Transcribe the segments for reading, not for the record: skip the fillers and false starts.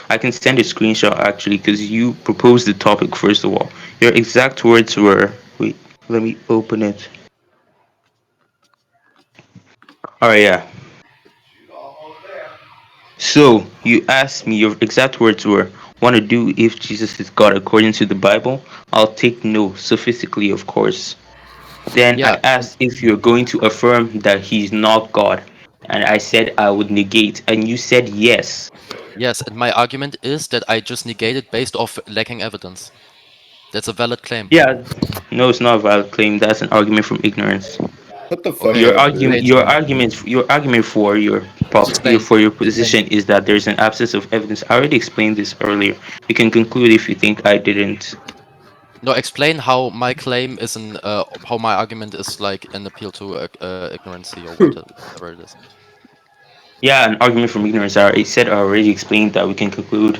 I can send a screenshot actually because you proposed the topic first of all. Your exact words were, wait, let me open it. All right, yeah. So you asked me, your exact words were, want to do if Jesus is God according to the Bible? I'll take no, sophistically, of course. Then Yeah, I asked if you're going to affirm that he's not God. And I said I would negate. And you said yes. yes, and my argument is that I just negated based off lacking evidence. That's a valid claim. Yeah. No, it's not a valid claim. That's an argument from ignorance. Shut the fuck Okay, Your up, argument, dude. explain. your argument for Explain. for your Explain. position is that there's an absence of evidence. I already explained this earlier. You can conclude if you think I didn't. No, explain how my claim is how my argument is like an appeal to ignorancy or whatever it is. Yeah, an argument from ignorance. I already explained that we can conclude.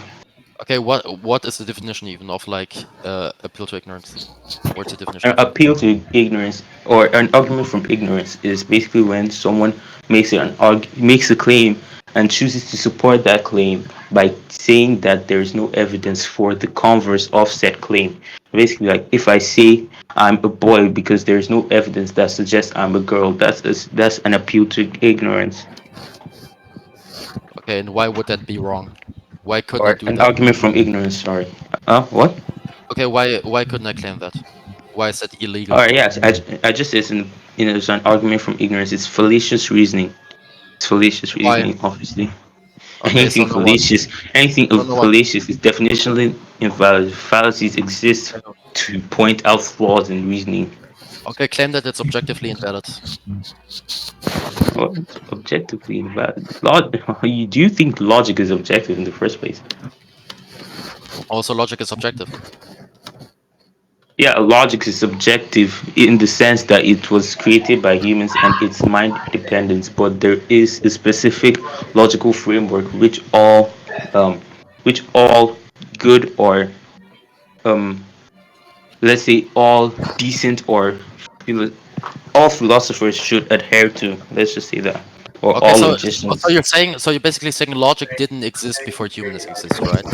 Okay, what is the definition even of like appeal to ignorance? What's the definition An of it? appeal to ignorance or an argument from ignorance is basically when someone makes a claim and chooses to support that claim by saying that there is no evidence for the converse of said claim. Basically, like if I say I'm a boy because there is no evidence that suggests I'm a girl, that's an appeal to ignorance Okay, and why would that be wrong? Why couldn't I or do an that? argument from ignorance. Sorry. What? Okay, why couldn't I claim that? Why is that All illegal? right. Yes. I just said it's an argument from ignorance. It's fallacious reasoning. It's fallacious Why? reasoning, obviously. Okay, so now what? Anything So of now what? fallacious is definitionally invalid. Fallacies exist Okay, no. to point out flaws in reasoning. Okay, claim that it's objectively invalid. Well, it's objectively invalid. You do think logic is objective in the first place? Also, logic is subjective. Yeah, logic is subjective in the sense that it was created by humans and it's mind dependent, but there is a specific logical framework um, which all good or um, let's say all decent or philo- all philosophers should adhere to. Let's just say that, or Okay, all so logicians. you're basically saying logic didn't exist before humans exist, right?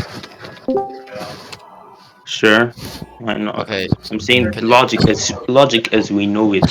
Sure, why not? Okay, I'm saying can you? logic as we know it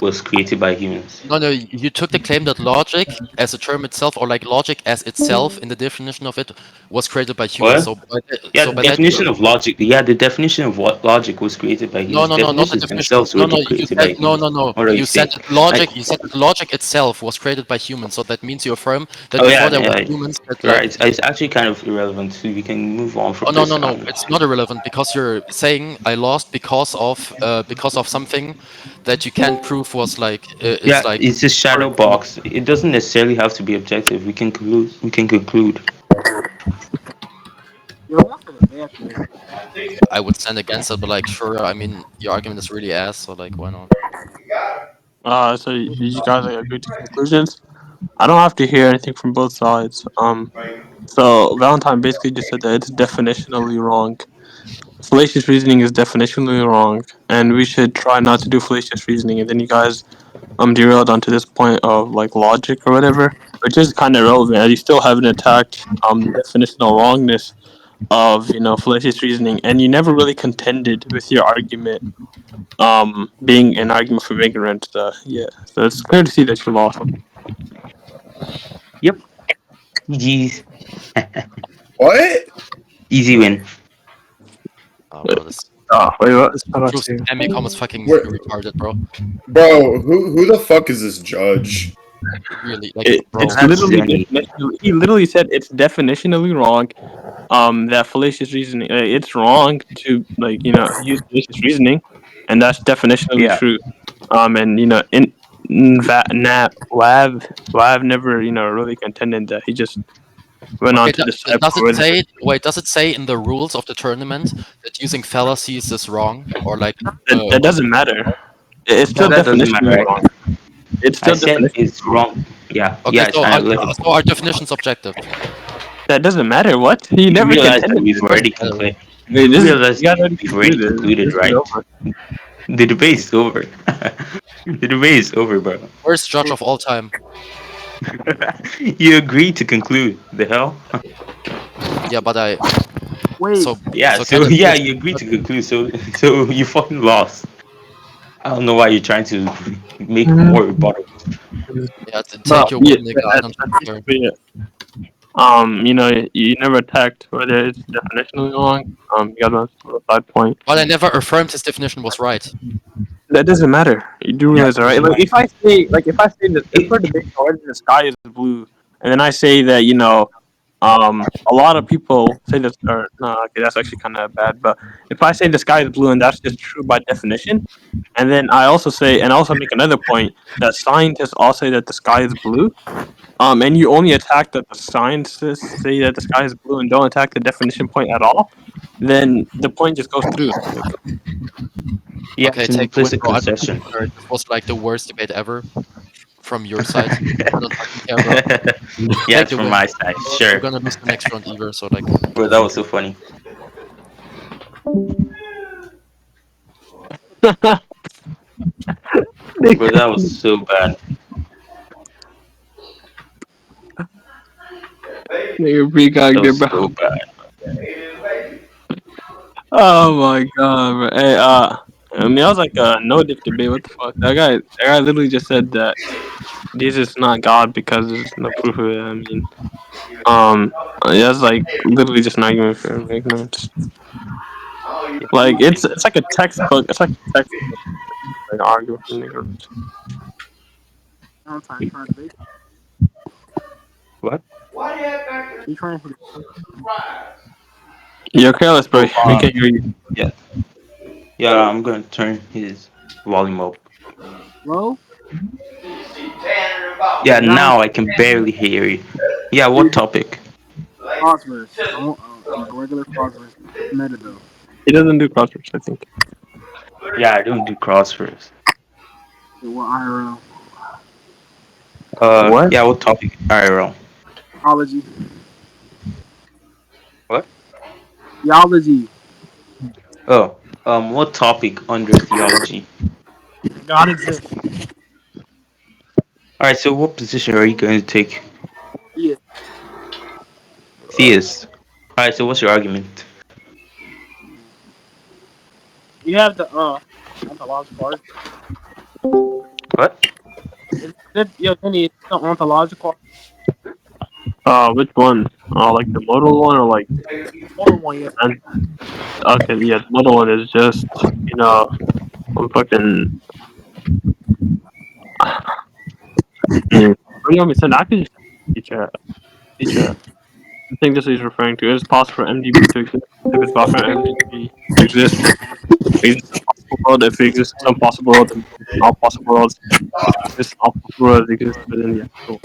was created by humans. No, no, you took the claim that logic as a term itself, or like logic as itself in the definition of it, was created by humans. What? So Yeah, the by that you definition of logic. Yeah, the definition of what logic was created by no, humans. no, no, not the Definitions definition. themselves were No, no, you created by said no, humans. no, no. What are you You said saying? that I, logic. You said that logic itself was created by humans. So that means you affirm that oh before yeah, there were yeah, humans, that right. like. It's actually kind of irrelevant. So we can move on from Oh no, this. no, no. It's not irrelevant because you're saying I lost because of something that you can't prove was like is Yeah, like. it's a shadow box. It doesn't necessarily have to be objective. We can conclude. We can conclude. I would stand against it, but like, sure. I mean, your argument is really ass, so like, why not? So you guys like, agree to conclusions? I don't have to hear anything from both sides. So Valentine basically just said that it's definitionally wrong. Fallacious reasoning is definitionally wrong, and we should try not to do fallacious reasoning. And then you guys derailed onto this point of like logic or whatever, which is kind of irrelevant. And you still haven't attacked definitional wrongness of fallacious reasoning, and you never really contended with your argument being an argument from ignorance. Yeah, so it's clear to see that you lost. Yep. GG's. What? Easy win. Oh, bro, this Wait, what? It's proves Emicom is fucking Where- retarded, bro. Bro, who the fuck is this judge? Really, like, bro. It's That's literally Zenny. he literally said it's definitionally wrong. That fallacious reasoning, it's wrong to use fallacious reasoning, and that's definitionally Yeah. true. And in that Lav never really contended that. He just went on Okay, to decide does for it whatever. say? Wait, does it say in the rules of the tournament that using fallacies is wrong, or like? That doesn't matter. It's No, still that doesn't matter, definitionally wrong. right? It's I still said definitionally it's wrong. wrong. Yeah. Okay, Yeah. It's kind of like so our definition's objective. That doesn't matter. What? He you never realize that contended. we've Doesn't already matter. concluded. Wait, You realize you guys already we've already concluded. concluded, This is right? over. The debate is over. The debate is over, bro. Worst judge of all time. You agreed to conclude. The hell? Yeah, but I Wait, Yeah, so so can it be yeah, a you agreed to conclude. So you fucking lost. I don't know why you're trying to make more rebuttal. yeah, Bro, take your yeah, win, nigga. I don't fucking care. you never attacked whether it's definitionally wrong. You got a side point. But I never affirmed his definition was right. That doesn't matter. You do Yeah, realize that, right? If I say that if we're debating whether the sky is blue, and then I say that a lot of people say this, or no, okay, that's actually kind of bad. But if I say the sky is blue and that's just true by definition, and then I also say, and I also make another point that scientists all say that the sky is blue, and you only attack that the scientists say that the sky is blue and don't attack the definition point at all, then the point just goes through. Like, yeah, Okay, it's an take the win, implicit bro. I don't fucking concession. care. This was like the worst debate ever from your side. I don't fucking care, bro. Yeah, Take it's the from win. my side. You're Sure, gonna lose the next round either, so like bro, that was so funny. Bro, that was so bad. nigga, free That character, was bro. so bad. Oh my god, bro. Hey, I mean, I was like, no diff debate. What the fuck? That guy literally just said that Jesus is not God because there's no proof of it. I mean, that's like literally just an argument for ignorance. Like it's like a textbook. It's like a textbook like argument for ignorance. Valentine trying to debate. What? He trying to. You're careless, bro. Oh, We can hear you. yeah, yeah. I'm gonna turn his volume up. Bro, Yeah, Valentine now I can barely hear you. Yeah, what topic? phosphorus. A regular phosphorus. Meta though. He doesn't do crosswords, I think. Yeah, I don't do crosswords. What IRL? What? Yeah, what topic? IRL. Ology. What? Theology. Oh, what topic under theology? God exists. All right. So, what position are you going to take? Yeah. Theist. All right. So, what's your argument? You have the ontological part. What? Then the ontological Which one? Like the modal one or like? other one. Yeah. And, okay, yeah, the modal one is just I'm fucking. What do you want me to send? I could just teach a. I think this is referring to. It is possible for MDB to exist if it's possible for MDB to exist. Exists in a possible world. If it exists in some possible world, then all possible worlds exist. All possible worlds exist within the actual.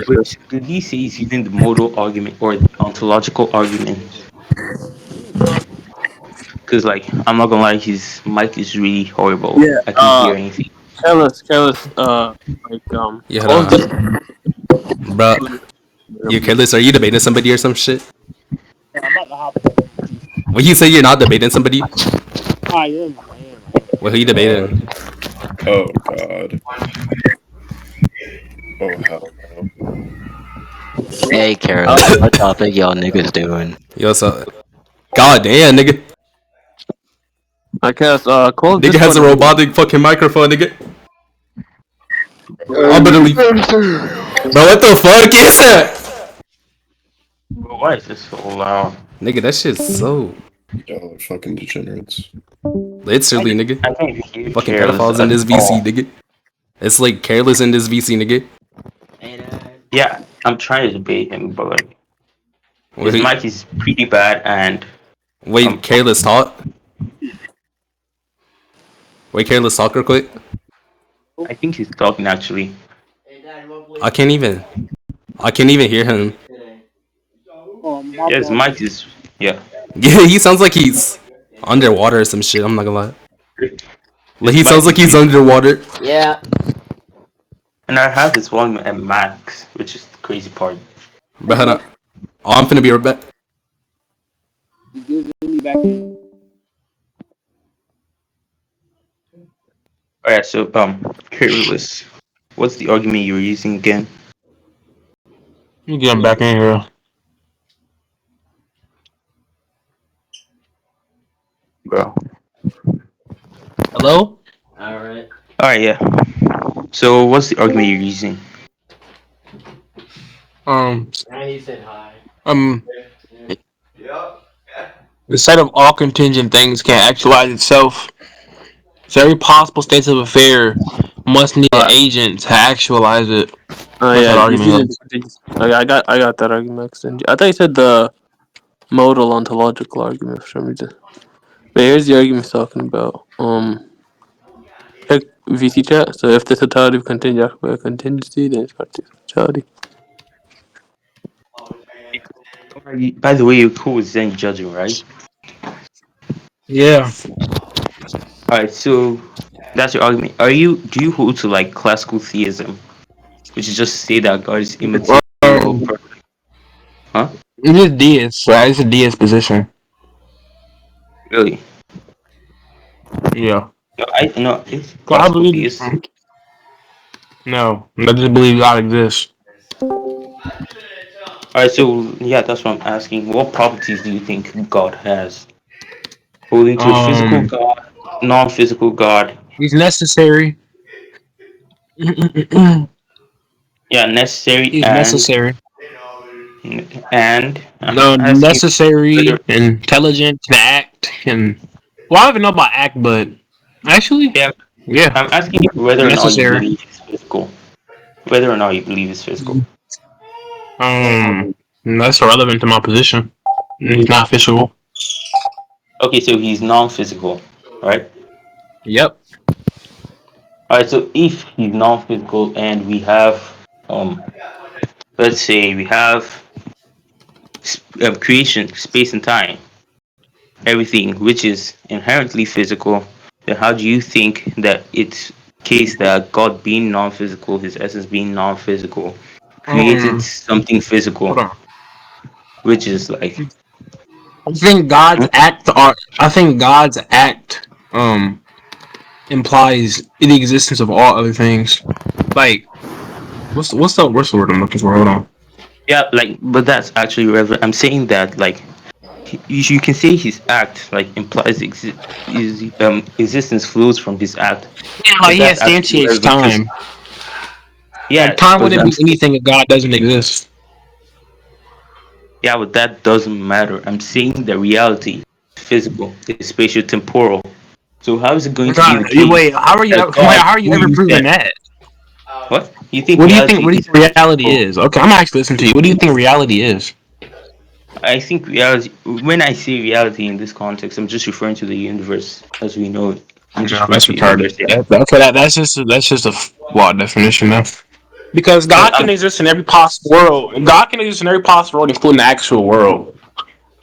Which did he say he's using the modal argument or the ontological argument? Because, like, I'm not gonna lie, his mic is really horrible. Yeah. I can't hear anything. Careless. Yeah, Close hold this. on. Bruh, you careless? Are you debating somebody or some shit? I'm not the hop. When you say you're not debating somebody, I am. what who you debating? Oh god. Oh hell no. Hey, Careless, what topic y'all niggas doing? Yo, so, god damn, nigga. I guess. Close Nigga has a Discord. robotic fucking microphone, nigga. I'm gonna leave. Bro, what the fuck is that? Bro, why is this so loud? Nigga, that shit's so Y'all are fucking degenerates. literally, nigga. I can't even hear Fucking Careless pedophiles in at this VC, all. nigga. It's like careless in this VC, nigga. Yeah, I'm trying to debate him, but like his Wait, mic is pretty bad, and wait, um, careless talk. Wait, careless talk real quick. I think he's talking actually. I can't even. I can't even hear him. Yeah, his mic is yeah. Yeah, he sounds like he's underwater or some shit. I'm not gonna lie. Like His he mic sounds like is he's really, underwater. Yeah. and I have his volume at max, which is the crazy part. But hold on. Oh, I'm finna be right back. Me back in. All right, so Careless, what's the argument you were using again? You getting back in here? bro. Hello? All right, yeah. So what's the argument you're using? Um, um, the set of all contingent things can't actualize itself. So every possible state of affair must need an Uh, agent to actualize it. oh That's yeah, what he's using argument the is. contingent. Okay, I got that argument extended. I thought you said the modal ontological argument for some reason. But here's the argument he's talking about. Check VC chat. So if the totality of contingent occupied a contingency, then it's part of totality. By the way, you're cool with Zen judging, right? Yeah. All right, so that's your argument. Are you? Do you hold to like classical theism, which is just say that God is immaterial, Um, huh? it is DS, right? It's a DS position. Really? Yeah. No, I no. It's So I classical believe. theist. No, I just believe God exists. All right, so yeah, that's what I'm asking. What properties do you think God has? Holding to a physical Um, God, non-physical God. he's necessary. Yeah, necessary He's necessary. and No, I'm asking necessary, whether intelligent, can act, can. Well, I don't even know about act, but actually, yeah, yeah, I'm asking you whether or not you necessary. believe it's physical. Whether or not you believe it's physical. Um, that's irrelevant to my position. He's not physical. Okay, so he's non-physical, right? Yep. All right, so if he's non-physical and we have, let's say we have creation, space and time, everything which is inherently physical, then how do you think that it's case that God being non-physical, his essence being non-physical, created something physical, Hold on. which is like I think God's act are. I think God's act implies the existence of all other things. Like what's the word I'm looking for? Hold on. yeah, like but that's actually relevant. I'm saying that like you can say his act like implies his existence flows from his act, Yeah, but like he that's actually instantiates relevant because time. Like yeah, time but wouldn't be anything if God doesn't exist. yeah, but that doesn't matter. I'm saying the reality is physical, is spatial temporal. So how is it going to be the God, case wait, how are you? that Wait, God, how are you who ever you proving said, that? what you think What do you think? reality What do you is think reality physical? is? Okay, I'm actually listening to you. What do you think reality is? I think reality. When I say reality in this context, I'm just referring to the universe as we know it. I'm just No, referring that's to the universe. retarded. Yeah. That's just a flawed definition, though. Because No, God can exist in every possible world. God can exist in every possible world, including the actual world.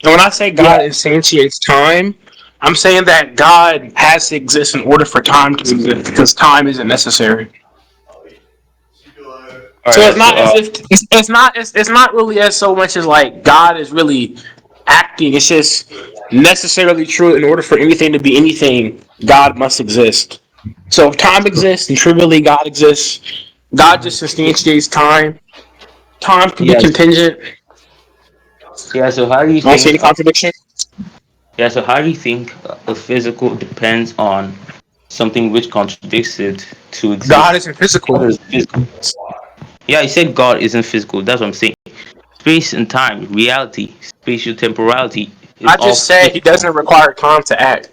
And when I say yeah. God instantiates time, I'm saying that God has to exist in order for time to exist because time isn't necessary. All So right. it's So not as if it's not really as so much as like God is really acting. It's just necessarily true. In order for anything to be anything, God must exist. So if time exists and trivially God exists, God just instantiates time. Time can be yes. contingent. Yeah. So how do you I don't see any think? contradiction. Yeah. So how do you think a physical depends on something which contradicts it to God exist? isn't How physical. does physical? Yeah, you said God isn't physical. That's what I'm saying. Space and time, reality, spatial temporality is I all just said he physical. doesn't require time to act.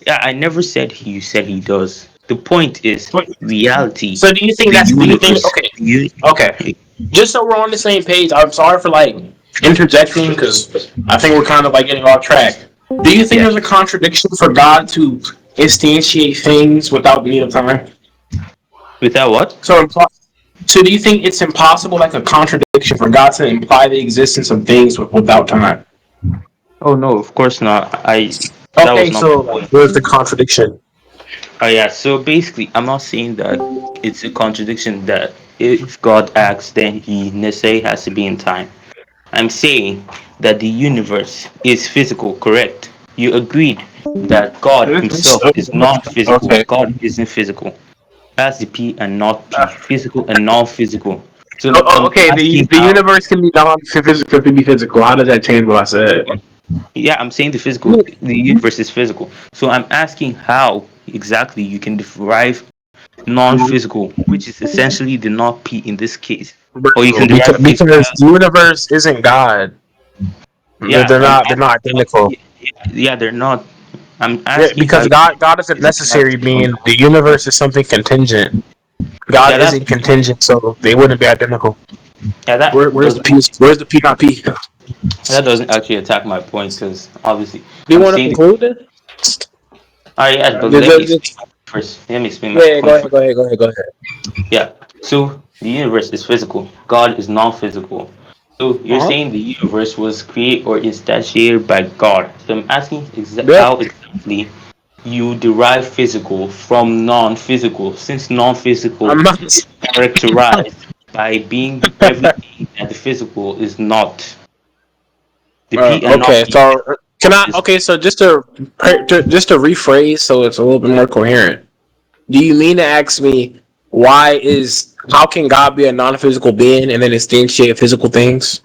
Yeah, I never said he said he does. The point is But- reality, So do you think the that's? Do you think? universe. Okay. Okay. Just so we're on the same page, I'm sorry for like interjecting because I think we're kind of like getting off track. Do you think Yeah. there's a contradiction for God to instantiate things without the need of time? Without what? So do you think it's impossible, like a contradiction, for God to imply the existence of things without time? Oh no, of course not. That was Okay, not my so point. where's the contradiction? Oh yeah, so basically I'm not saying that it's a contradiction that if God acts then he necessarily has to be in time. I'm saying that the universe is physical, correct? You agreed that God himself is non-physical. Okay. God isn't physical. That's the P and not P. Physical and non-physical. So I'm Okay. The asking the how. universe can be non-physical, can be physical. How does that change what I said? Yeah, I'm saying the universe is physical. So I'm asking how exactly you can derive non-physical, which is essentially the not P in this case, or you can Bro, derive because physicality. the universe isn't God. They're, Yeah, they're not they're not identical. yeah, they're not. I'm Yeah, asking how because you God isn't necessary physicality from being the universe is something contingent. God yeah, that's isn't contingent, so they wouldn't be identical. yeah, Where's the P? Where's the P not P? Do that doesn't actually attack my point because obviously you I'm want to saying the conclude then? all right, yes, but let me explain Just, my point first. Let me explain my yeah, point first. go ahead. Yeah. So the universe is physical. God is non-physical. So you're Uh huh. saying the universe was created or instantiated by God. So I'm asking Yeah. how exactly you derive physical from non-physical, since non-physical I'm not. is characterized by being everything that the physical is not. The P and not Okay, being so can physical I? is Okay, so just to rephrase, so it's a little bit more coherent. Do you mean to ask me how can God be a non-physical being and then instantiate physical things?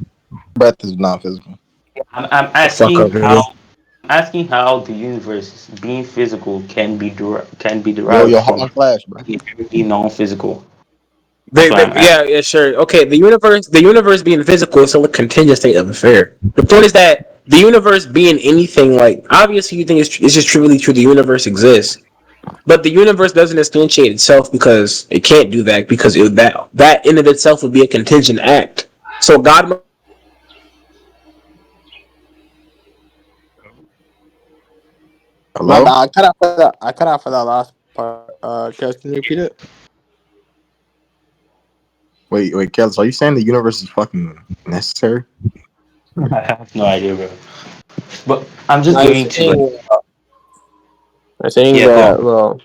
Breath is not physical. I'm The fuck up, asking nigga. how the universe being physical can be Yo, derived hop from on Flash, bro. being inherently non-physical. That's what I'm Yeah, asking. yeah, sure. Okay, the universe being physical is still a contingent state of affair. The point is that the universe being anything like obviously you think it's just trivially true the universe exists, but the universe doesn't instantiate itself because it can't do that because that in of itself would be a contingent act. So God must exist in order for it to instantiate itself. My Hello? bad. I cut out for that last part. Kels, can you repeat it? Wait, Kels, are you saying the universe is fucking necessary? I have no idea, bro. But I'm just I'm going to like, saying, I'm saying yeah, go that on. well,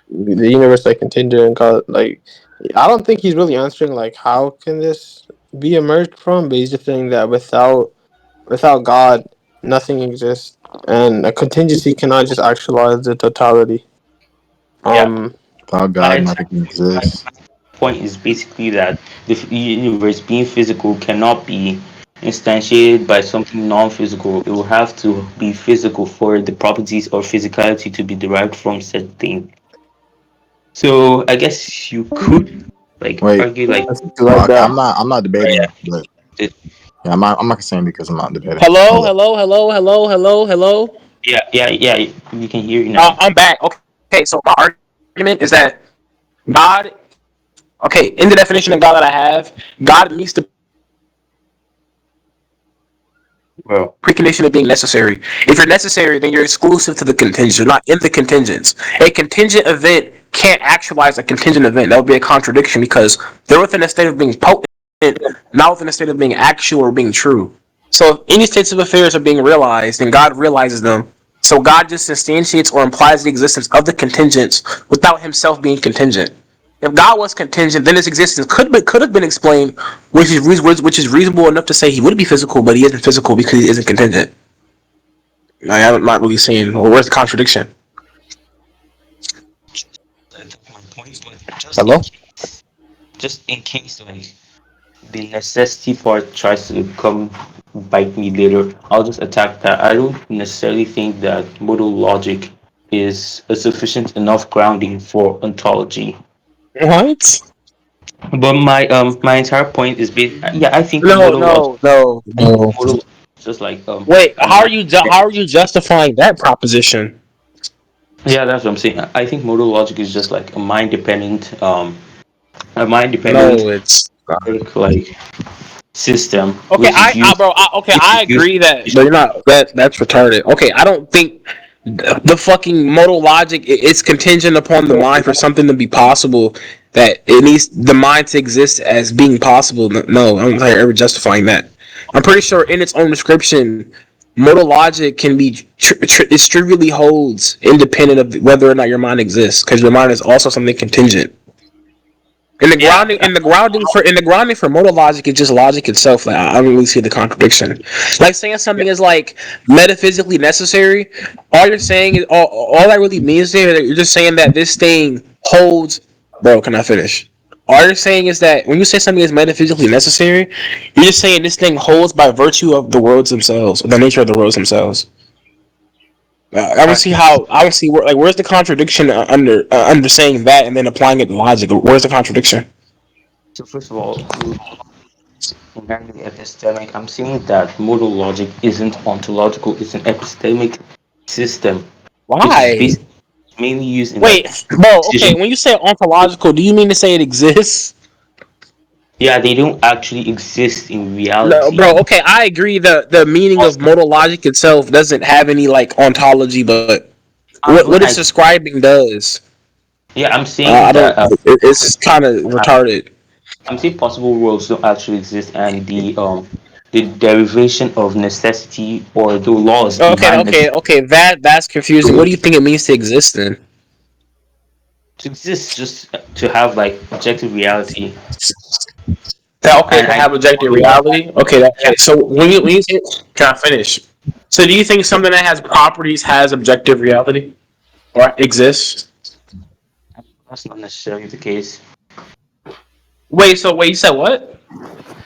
the universe like contingent and like I don't think he's really answering like how can this be emerged from, but he's just saying that without God, nothing exists, and a contingency cannot just actualize the totality. Yeah, Without my God, entire nothing exists. point is basically that the universe being physical cannot be instantiated by something non-physical. It will have to be physical for the properties or physicality to be derived from said thing. So I guess you could like Wait, argue like You well, like okay, that? I'm not debating, yeah, but yeah, I'm not saying because I'm not debating. Hello, Hold up. hello, hello, hello, hello, hello. yeah, you can hear you now. I'm back. Okay, so my argument is that God. Okay, in the definition of God that I have, God meets the precondition of being necessary. If you're necessary, then you're exclusive to the Well, contingents. You're not in the contingents. A contingent event can't actualize a contingent event. That would be a contradiction because they're within a state of being potent, not within a state of being actual or being true. So if any states of affairs are being realized and God realizes them, so God just instantiates or implies the existence of the contingents without Himself being contingent. If God was contingent, then His existence could have been explained, which is reasonable enough to say He would be physical, but He isn't physical because He isn't contingent. I'm not really saying well, where's the contradiction. that's my point. But Hello. just in case like the necessity part tries to come bite me later, I'll just attack that. I don't necessarily think that modal logic is a sufficient enough grounding for ontology. What? But my entire point is based. Yeah, I think No, modal logic. no, no, no. Modal is just like Wait, a mind. how are you justifying that proposition? Yeah, that's what I'm saying. I think modal logic is just like a mind dependent No, it's like system okay. Okay, which I is used. agree that, but you're not. That's retarded. Okay, I don't think the fucking modal logic it's contingent upon the mind for something to be possible. That it needs the mind to exist as being possible. No, I'm not ever justifying that. I'm pretty sure in its own description, modal logic can be it trivially holds independent of whether or not your mind exists because your mind is also something contingent. Yeah, In the grounding for modal logic is just logic itself. Like I don't really see the contradiction. Like saying something is like metaphysically necessary. All you're saying is all that really means there that you're just saying that this thing holds. Bro, can I finish? All you're saying is that when you say something is metaphysically necessary, you're just saying this thing holds by virtue of the worlds themselves, the nature of the worlds themselves. I don't Alright, see how. I don't see where. Like, where's the contradiction under saying that and then applying it to logic? Where's the contradiction? so first of all, inherently epistemic, I'm saying that modal logic isn't ontological, it's an epistemic system, which is Why? basically mainly used in like Wait, bro. Okay, decision. when you say ontological, do you mean to say it exists? Yeah, they don't actually exist in No, reality. bro. Okay, I agree. The meaning of modal logic itself doesn't have any like ontology, but what When it's I describing does. yeah, I'm saying I don't. that It's kind of retarded. I'm saying possible worlds don't actually exist, and the derivation of necessity or the laws Okay, behind okay, necessity okay. That's confusing. What do you think it means to exist then? to exist, just to have like objective reality. Okay, And to I have objective reality. Okay, okay. So when you say, can I finish? So do you think something that has properties has objective reality or exists? that's not necessarily the case. Wait. So wait. You said what?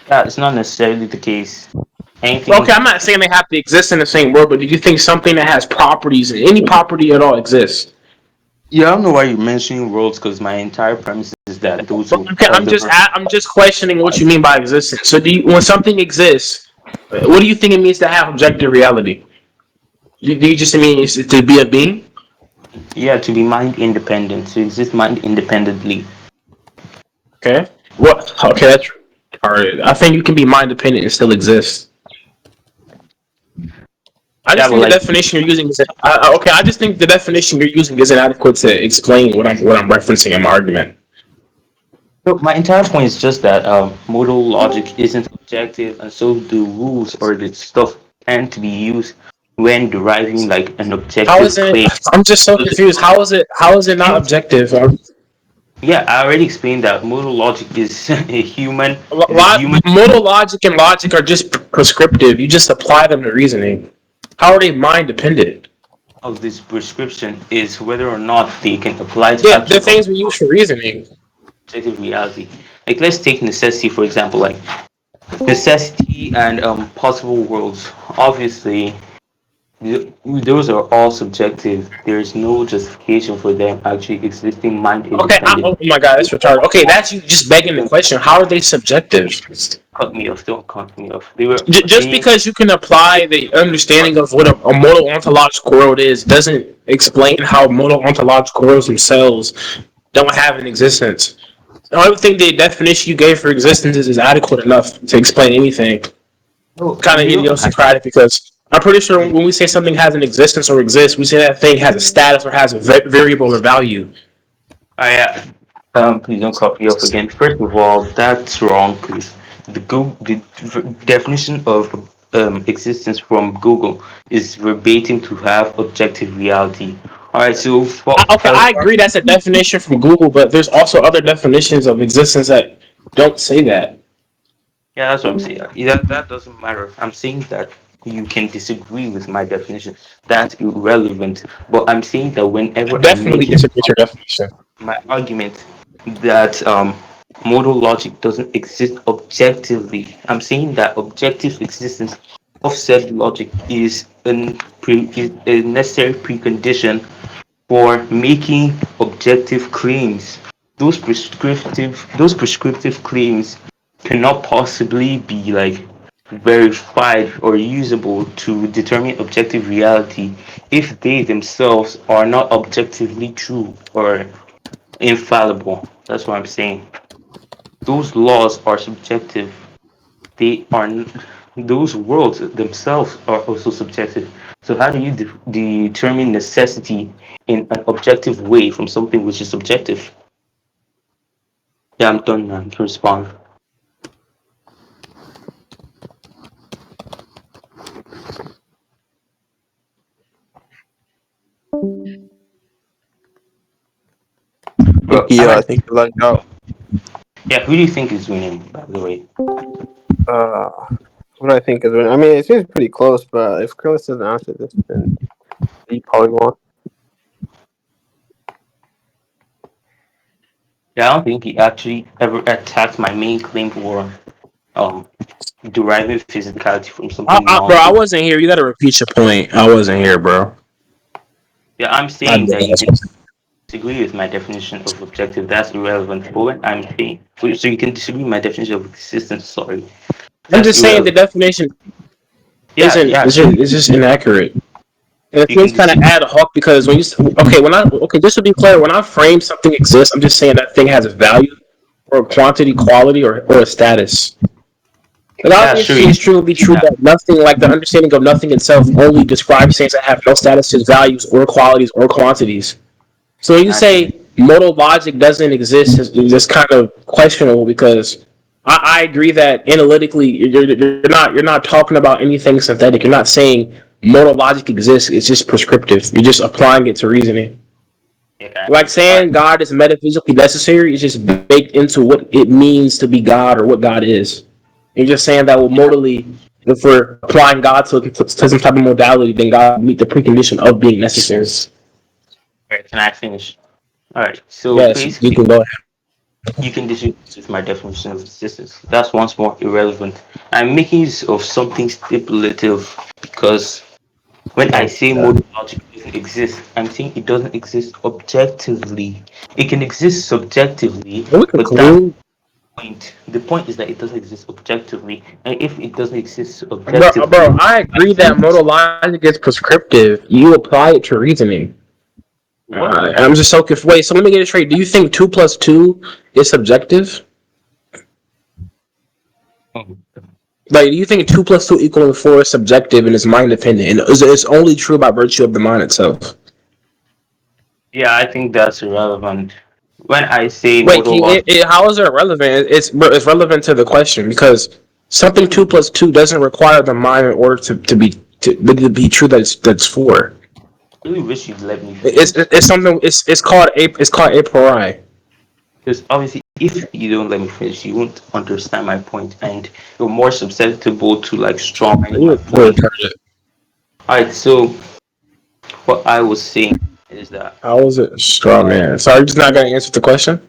Yeah, it's not necessarily the case. Okay, Anything. I'm not saying they have to exist in the same world, but do you think something that has properties, any property at all, exists? Yeah, I don't know why you're mentioning worlds because my entire premise is that those are Okay, I'm just questioning what you mean by existence. So when something exists, what do you think it means to have objective reality? Do you just mean it's to be a being? yeah, to be mind independent, to exist mind independently. Okay. What? Okay, that's retarded. I think you can be mind dependent and still exist. I Yeah, just but think the like definition you're using is okay. I just think the definition you're using is inadequate to explain what I'm referencing in my argument. so my entire point is just that modal logic isn't objective, and so the rules or the stuff tend to be used when deriving like an How objective is it? claim. I'm just so confused. How is it? How is it not objective? Yeah, I already explained that modal logic is a human is a human Modal logic and logic are just prescriptive. You just apply them to reasoning. How are they mind dependent? of this prescription is whether or not they can apply to Yeah, the actual things we use for reasoning. objective reality. Like let's take necessity for example. Like necessity and possible worlds. Obviously, those are all subjective. There's no justification for them actually existing mind Okay, independent. oh my god, that's retarded. Okay, that's you just begging the question. How are they subjective? Cut me off, don't cut me off. They were Just being because you can apply the understanding of what a modal ontological world is doesn't explain how modal ontological worlds themselves don't have an existence. I don't think the definition you gave for existence is adequate enough to explain anything. no, Kind of they don't have. idiosyncratic because I'm pretty sure when we say something has an existence or exists, we say that thing has a status or has a variable or value. I please don't cut me off again. First of all, that's wrong because the definition of existence from Google is verbatim to have objective reality. All right, so Okay, I agree that's a definition from Google, but there's also other definitions of existence that don't say that. yeah, that's what I'm saying. Yeah, that doesn't matter. I'm saying that you can disagree with my definition. That's irrelevant. But I'm saying that I whenever I definitely make disagree with your definition. my argument that modal logic doesn't exist objectively. I'm saying that objective existence of said logic is a necessary precondition for making objective claims. Those prescriptive claims cannot possibly be like verified or usable to determine objective reality if they themselves are not objectively true or infallible. That's what I'm saying. Those laws are subjective. They are those worlds themselves are also subjective. So how do you determine necessity in an objective way from something which is subjective? Yeah, I'm done now. You can respond. But I Yeah, I like. think you lagged out. Yeah, who do you think is winning? By the way. Uh, what do I think is winning? I mean, it seems pretty close, but if Careless doesn't answer this, then he probably won. Yeah, I don't think he actually ever attacked my main claim for um deriving physicality from something Bro, I non-physical. wasn't here. You got to repeat your point. I wasn't here, bro. Yeah, I'm I saying did. that you disagree with my definition of objective. That's irrelevant. But when I'm saying, so you can disagree with my definition of existence. Sorry, I'm that's just saying the irrelevant. definition Yeah, isn't. yeah, It's sure. it's just inaccurate. And it You can seems kind of disagree. ad hoc because okay, just to be clear, when I frame something exists, I'm just saying that thing has a value or a quantity, quality, or a status. Like Yeah, obviously, sure. it's truly true Yeah, that nothing, like the understanding of nothing itself, only describes things that have no statuses, values, or qualities or quantities. So when you naturally. say modal logic doesn't exist, is just kind of questionable because I agree that analytically you're not talking about anything synthetic. You're not saying modal logic exists. It's just prescriptive. You're just applying it to reasoning. Yeah, Like all saying right. God is metaphysically necessary is just baked into what it means to be God or what God is. You're just saying that well, modally, if we're applying God to some type of modality, then God would meet the precondition of being necessary. All right, can I finish? All right. So Yes, you basically, can go. you can disagree with my definition of existence. That's once more irrelevant. I'm making use of something stipulative because when I Oh say my God. modal logic doesn't exist, I'm saying it doesn't exist objectively. It can exist subjectively, Can we but that's conclude? the point. The point is that it doesn't exist objectively. And if it doesn't exist Bro, objectively, I I agree that think modal logic is prescriptive. You apply it to reasoning. what? I'm just so confused. Wait, so let me get it straight. Do you think 2 plus 2 is subjective? Like, do you think 2 plus 2 equaling 4 is subjective and is mind dependent and it's only true by virtue of the mind itself? Yeah, I think that's irrelevant. When I say Wait, modal logic, how is it relevant? It's relevant to the question because something 2 plus 2 doesn't require the mind in order to be true. That's 4. I really wish you'd let me It's finish. it's something. It's called a priori. Because obviously, if you don't let me finish, you won't understand my point, and you're more susceptible to like strawmanning my You're point. retarded. All right, so what I was saying is that How is it straw man? So I'm just not gonna answer the question.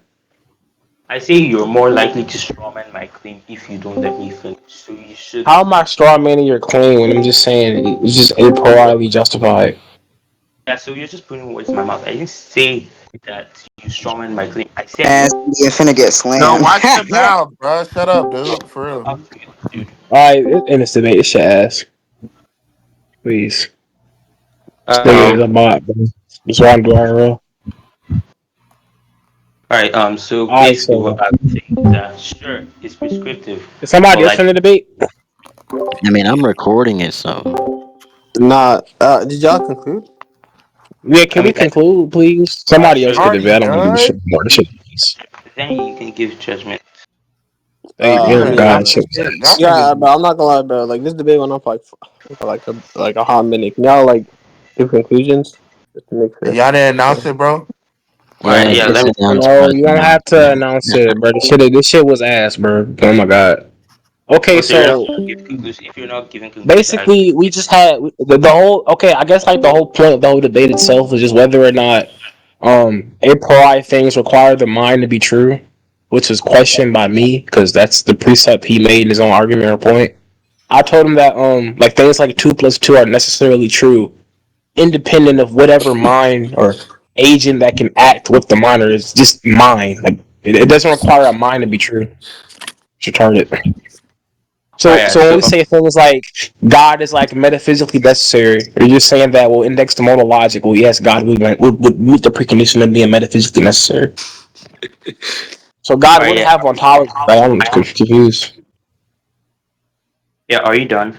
I say you're more likely to strawman my claim if you don't let me finish. So you should. How am I straw manning your claim when I'm just saying it's just a priori justified? Yeah, so you're just putting words in my mouth. I didn't say that you strawman my claim. I said And you're you're finna get Yo, slammed. watch your mouth, bro. Shut up, dude. For real. up, dude. All right, in this debate, it's your ass, please. This nigga is Um. a bot, bro. Just want to do IRL. All right. So All right, basically, what so I'm saying is that sure, it's prescriptive, is somebody but else in like the debate? I mean, I'm recording it, so Nah, did y'all conclude? Yeah, I can we mean, conclude, please? Somebody else sure. could Are debate. you I don't want to do this shit done? anymore. This shit is. Then you can give judgment. Hey, I oh Yeah, mean, God, y'all shit was niggas, y'all ass. yeah, niggas. but I'm not gonna lie, bro. Like this debate went on for like a hot minute. Can y'all like give conclusions just to make sure? Y'all didn't announce it, bro. All right. yeah, Yeah. it's Let me. announced, No, but it's you don't have announced. to announce it, bro. This shit was ass, bro. Oh my God. Okay, Oh, so you're not so gonna give conclusion. If you're not giving conclusion, I basically, we just had the whole. Okay, I guess like the whole point of the whole debate itself was just whether or not a priori things require the mind to be true, which was questioned by me because that's the precept he made in his own argument or point. I told him that like things like 2 plus 2 are necessarily true, independent of whatever mind or agent that can act with the mind or is just mind. Like it doesn't require a mind to be true. It's retarded. Oh So, yeah. so when So we say things like God is like metaphysically necessary, you're just saying that well, index to modal logic. Well, yes, God would meet the precondition of being metaphysically necessary. So all God right. would Yeah. have ontology. Right? I'm confused. Yeah. Are you done?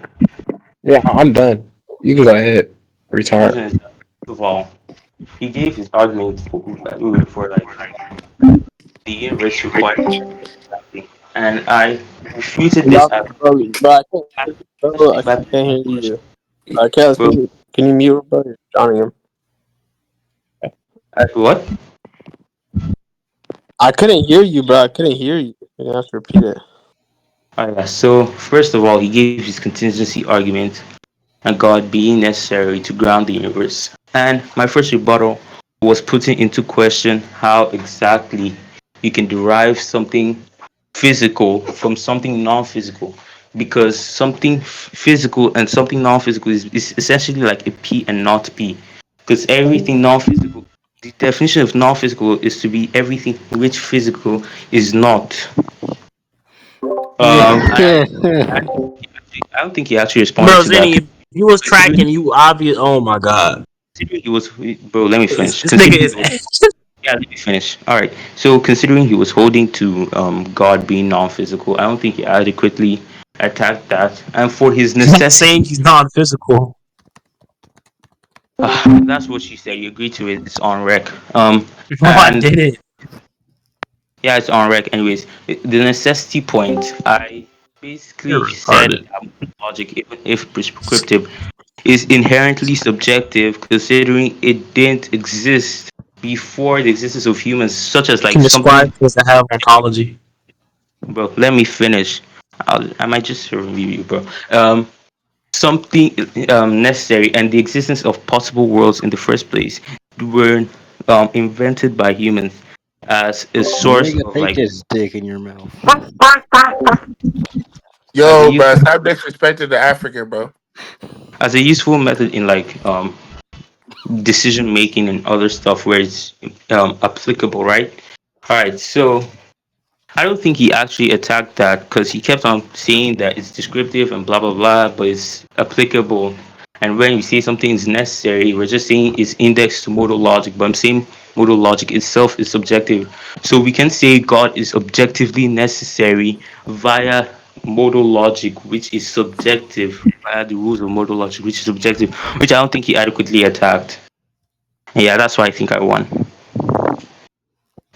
Yeah, I'm done. You can go ahead. Conclusion Retard. is that, first of all, he gave his argument for like the universe required something, and I refuted this Y'all, bro, I by can't hear question. you. Careless, Bro, can you mute, bro? You're drowning him. what? I couldn't hear you, bro. I couldn't hear you. You have to repeat it. Oh yeah. So first of all, he gave his contingency argument and God being necessary to ground the universe. And my first rebuttal was putting into question how exactly you can derive something physical from something non-physical, because something physical and something non-physical is essentially like a p and not p, because everything non-physical, the definition of non-physical is to be everything which physical is not. I, I don't think he actually responded Bro, to that. Zenny, if you was tracking, Considering, you obvious. Oh my god, considering he was, bro, let me this, finish. this nigga Considering he is. was, yeah, let me finish. All right. So considering he was holding to God being non-physical, I don't think he adequately attacked that. And for his Not necessity, saying he's non-physical. that's what she said. You agree to it. It's on rec. No, I And didn't. yeah, it's on rec. Anyways, the necessity point, I basically You're said retarded. that logic, even if prescriptive, is inherently subjective, considering it didn't exist before the existence of humans, such as You like can something. describe things that have ontology. Bro, let me finish. I might just review you, bro. Something necessary and the existence of possible worlds in the first place were invented by humans as a source Nigga, of take like, his dick in your mouth. as a Yo, use, bro, stop disrespecting the African, bro. as a useful method in like decision making and other stuff where it's applicable, right? All right, so I don't think he actually attacked that, because he kept on saying that it's descriptive and blah blah blah, but it's applicable. And when we say something is necessary, we're just saying it's indexed to modal logic. But I'm saying modal logic itself is subjective. So we can say God is objectively necessary via modal logic, which is subjective, via the rules of modal logic, which is subjective, which I don't think he adequately attacked. Yeah, that's why I think I won.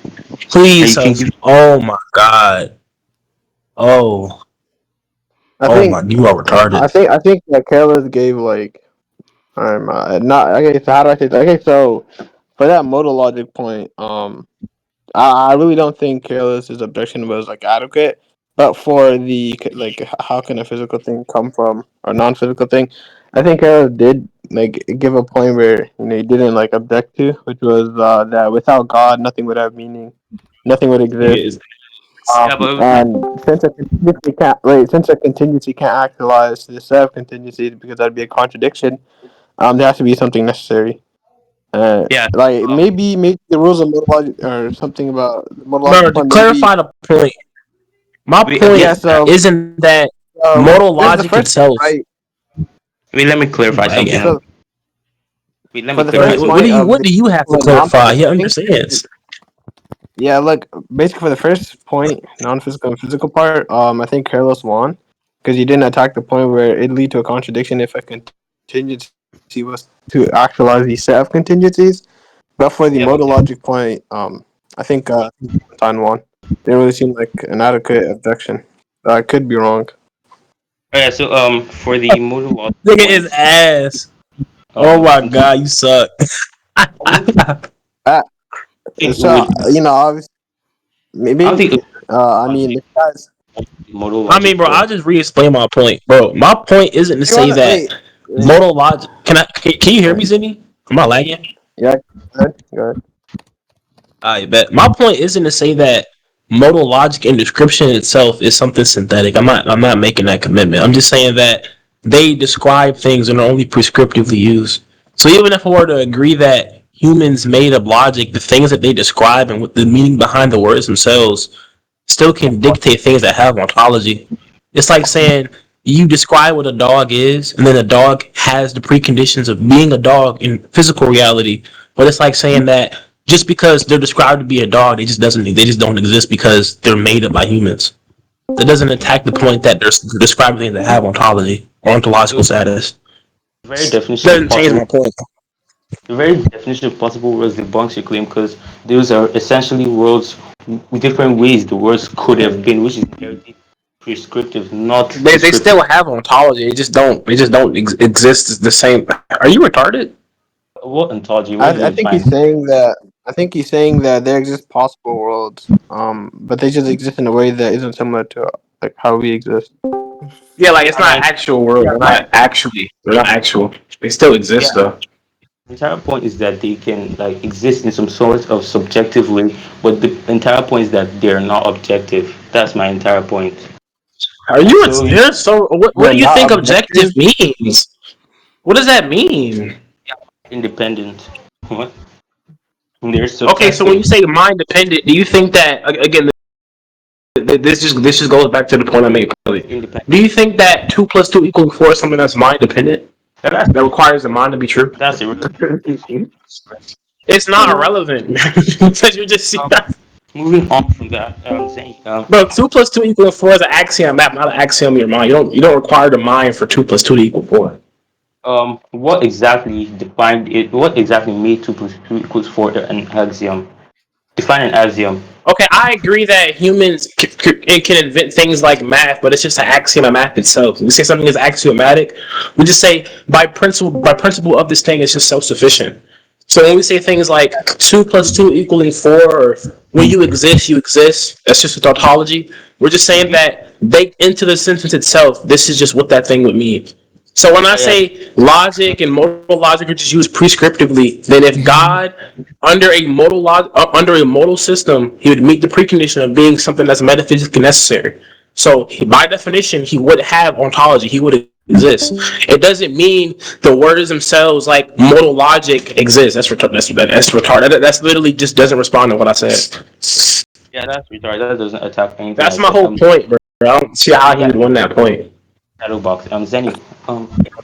And Please, you can give. oh my god. Oh, I oh think my, you are retarded. I think that Careless gave like not okay. So how do I say that? Okay, so for that modal logic point, I really don't think Careless's objection was like adequate. But for the like, how can a physical thing come from a non-physical thing? I think Careless did like give a point where he didn't like object to, which was that without God, nothing would have meaning, nothing would Nigga exist. is. Yeah, but And since a contingency can't actualize the set of contingencies because that'd be a contradiction. There has to be something necessary. yeah. Like Um, maybe the rules of modal logic or something about the modal Bro, logic to point. Maybe clarify the point, my okay. yeah. point So isn't that modal this is the logic first point, itself. right? Wait, let me clarify something. Lagging. So Wait, let me for the Bro, clarify first something. what do point you of what the do you have to clarify? He non-physical thing, understands. yeah. Look, basically for the first point, non-physical and physical part, I think Careless won because you didn't attack the point where it lead to a contradiction if a contingency was to actualize the set of contingencies. But for the modal Yeah, logic but point, I think Valentine won. Didn't really seem like an adequate objection. I could be wrong. yeah. So for the modal logic Nigga is point, ass. Oh my continue. god, you suck. I don't think Uh, it so would. obviously, I don't think it maybe. I would mean, be if you guys, modal I mean, logic, bro, but I'll just re-explain my point, bro. My point isn't to you say wanna that wait. modal logic. Can you hear me, Zinni? Am I lagging? Yeah, go ahead. I bet. My point isn't to say that modal logic and description itself is something synthetic. I'm not making that commitment. I'm just saying that they describe things and are only prescriptively used. So even if I were to agree that humans made up logic, the things that they describe and what the meaning behind the words themselves still can dictate things that have ontology. It's like saying you describe what a dog is, and then a dog has the preconditions of being a dog in physical reality. But it's like saying that just because they're described to be a dog, they just don't exist because they're made up by humans. That doesn't attack the point that they're describing things that have ontology or ontological the status. very definition of Doesn't change possible, my point. the very definition of possible worlds debunks your claim, because those are essentially worlds with different ways the worlds could have been, which is inherently prescriptive, not They descriptive. still have ontology. It just don't exist the same. Are you retarded? What ontology? What do you I think he's define? saying that. I think he's saying that there exist possible worlds, but they just exist in a way that isn't similar to like how we exist. Yeah, like it's I not mean, actual world. They're not actually. They're not actual. They still yeah, exist though. The entire point is that they can like exist in some sort of subjective way, but the entire point is that they're not objective. That's my entire point. Are you? So You're so. What They're do you not think objective objective. means? What does that mean? independent. What? They're Okay, so when subjective. you say mind dependent, do you think that again? This just goes back to the point I made earlier. Independent. Do you think that 2 + 2 = 4 is something that's mind dependent That's that requires the mind to be true? that's irrelevant. It's not irrelevant because you just see Um, that. moving on from that, saying Bro, 2 + 2 = 4 is an axiom map, not an axiom in your mind. You don't require the mind for 2 + 2 to equal 4. what exactly defined it? What exactly made 2 + 2 = 4 an axiom? Define an axiom. Okay, I agree that humans can invent things like math, but it's just an axiom of math itself. We say something is axiomatic, we just say by principle of this thing, it's just self sufficient. So when we say things like 2 + 2 = 4, or when you exist, you exist, that's just a tautology. We're just saying Mhm. that baked into the sentence itself, this is just what that thing would mean. So when I Yeah, yeah. say logic and modal logic are just used prescriptively, then if God under a modal system, he would meet the precondition of being something that's metaphysically necessary. So by definition, he would have ontology. He would exist. It doesn't mean the words themselves, like modal logic, exist. That's retarded. That's retarded. That's literally just doesn't respond to what I said. Yeah, that's retarded. That doesn't attack anything I That's my said. whole point, bro. I don't see how he Yeah, would win that point. shadow box. Zenny.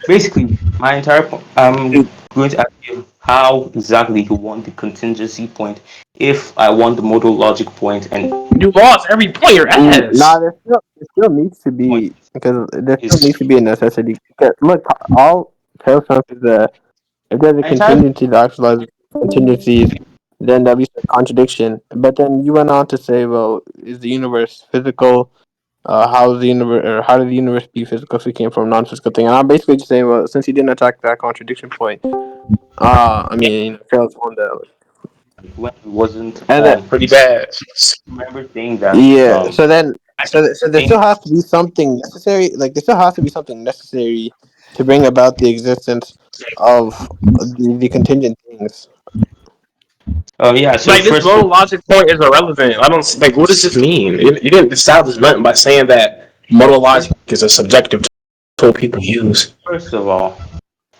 Basically, my entire point. I'm Dude, going to ask you how exactly you want the contingency point. If I want the modal logic point and you lost every point. Your Nah, ass. there still needs to point be because there still is needs to be a necessity. Because, look, all Taylor is that if there's a my entire contingency that actualizes contingencies, then that leads to a contradiction. But then you went on to say, well, is the universe physical? How is the universe, or how did the universe be physical if it came from a non-physical thing? And I'm basically just saying, well, since he didn't attack that contradiction point, I mean, Taylor's on that. when it wasn't And then, on. Pretty bad. Remember saying that yeah, I remember so there saying still has to be something necessary. Like there still has to be something necessary to bring about the existence of the contingent things. yeah. So Like this first of low logic point is irrelevant. I don't like. What does this mean? You didn't establish nothing by saying that modal first logic is a subjective tool people use. first of all,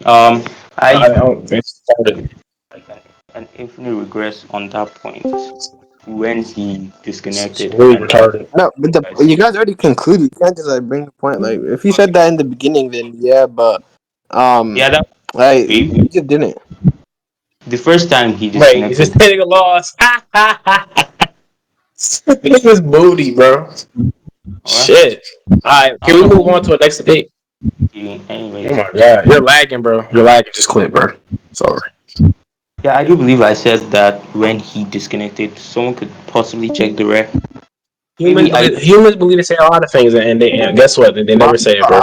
um, I I don't. It's retarded. like an infinite regress on that point when he It's disconnected really and retarded. No, but guys. you guys already concluded. You can't just like bring the point. Like if you said that in the beginning, then yeah, but Yeah, that like baby. you just didn't. The first time he Wait, this disconnected. nigga lost. This is booty, bro. What? Shit. All right, I can we don't move on to a next debate? know. Oh Anyways, my god, you're lagging, bro. You're lagging. Just quit, bro. Sorry. yeah, I do believe I said that when he disconnected, someone could possibly check the rec. Humans Maybe I. believe humans believe they say a lot of things, and guess what? They But never say it, bro.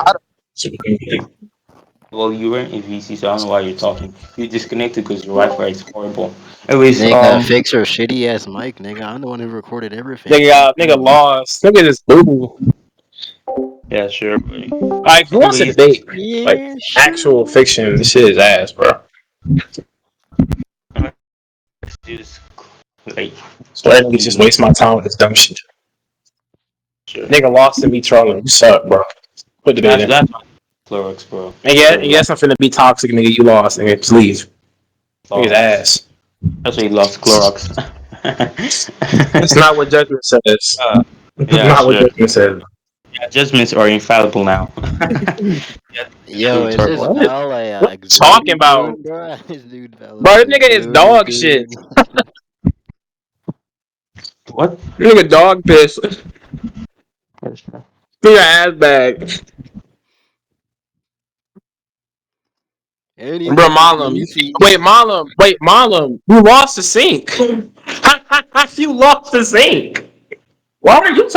Well, you weren't in VC, so I don't know why you're talking. You disconnected because your Wi-Fi is horrible. Anyways, Nigga, fix your shitty ass mic, nigga. I'm the one who recorded everything. Nigga lost. Nigga just boo. yeah, sure, buddy. Like, who wants to Anyways, debate? Like, Yeah, actual sure. fiction. This shit is ass, bro. let's do this. Like, So I just waste my time with this dumb shit. sure. Nigga lost to me trolling. You suck, bro. Quit debating. That's my Clorox, bro. And yeah, So and yes, I'm finna be toxic, nigga. You lost, nigga. Just leave. Nigga's Clorox. ass. That's why he lost Clorox. That's not what judgment says. uh, That's yeah, not what sure. judgment says. Yeah, judgments are infallible now. yeah, Yo, is retarded. this What? Val a What you talking Xfinity about? goon, bro? This dude Val Bro, is this a nigga is goon, dog shit. dude. What? Nigga dog piss. Nigga ass bag. Bro, Anyways, Malam. VC. Wait, Malam. Wait, Malam. You lost the sink. You lost the sink. Why are you talking?